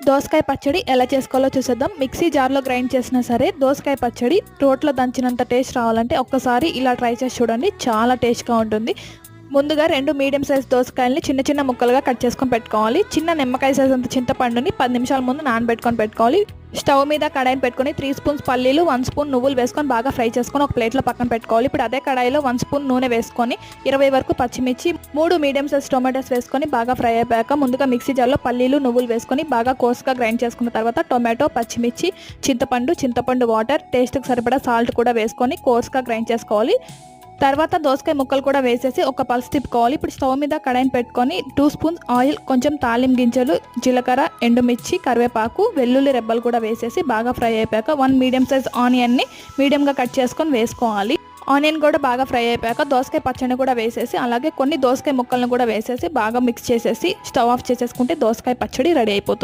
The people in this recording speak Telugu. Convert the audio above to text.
దోసకాయ పచ్చడి ఎలా చేసుకోవాలో చూసేద్దాం. మిక్సీ జార్లో గ్రైండ్ చేసినా సరే దోసకాయ పచ్చడి రోట్లో దంచినంత టేస్ట్ రావాలంటే ఒక్కసారి ఇలా ట్రై చేసి చూడండి, చాలా టేస్ట్గా ఉంటుంది. ముందుగా 2 మీడియం సైజ్ దోసకాయలని చిన్న చిన్న ముక్కలుగా కట్ చేసుకొని పెట్టుకోవాలి. చిన్న నిమ్మకాయ సైజ్ అంత చింతపండుని 10 నిమిషాల ముందు నానబెట్టుకొని పెట్టుకోవాలి. స్టవ్ మీద కడాయిని పెట్టుకొని 3 స్పూన్స్ పల్లీలు, 1 స్పూన్ నువ్వులు వేసుకొని బాగా ఫ్రై చేసుకొని ఒక ప్లేట్లో పక్కన పెట్టుకోవాలి. ఇప్పుడు అదే కడాయిలో 1 స్పూన్ నూనె వేసుకొని 20 వరకు పచ్చిమిర్చి, 3 మీడియం సైజ్ టొమాటోస్ వేసుకొని బాగా ఫ్రై అయిపోయాక ముందుగా మిక్సీ జార్లో పల్లీలు, నువ్వులు వేసుకొని బాగా కోర్స్గా గ్రైండ్ చేసుకున్న తర్వాత టొమాటో, పచ్చిమిర్చి, చింతపండు వాటర్, టేస్ట్కి సరిపడా సాల్ట్ కూడా వేసుకొని కోర్స్గా గ్రైండ్ చేసుకోవాలి. తర్వాత దోసకాయ ముక్కలు కూడా వేసేసి ఒక పల్స్ తిప్పుకోవాలి. ఇప్పుడు స్టవ్ మీద కడాయిని పెట్టుకొని 2 స్పూన్స్ ఆయిల్, కొంచెం తాలింపు గింజలు, జీలకర్ర, ఎండుమిర్చి, కరివేపాకు, వెల్లుల్లి రెబ్బలు కూడా వేసేసి బాగా ఫ్రై అయిపోయాక 1 మీడియం సైజ్ ఆనియన్ని మీడియంగా కట్ చేసుకొని వేసుకోవాలి. ఆనియన్ కూడా బాగా ఫ్రై అయిపోయాక దోసకాయ పచ్చడిని కూడా వేసేసి అలాగే కొన్ని దోసకాయ ముక్కలను కూడా వేసేసి బాగా మిక్స్ చేసేసి స్టవ్ ఆఫ్ చేసేసుకుంటే దోసకాయ పచ్చడి రెడీ అయిపోతుంది.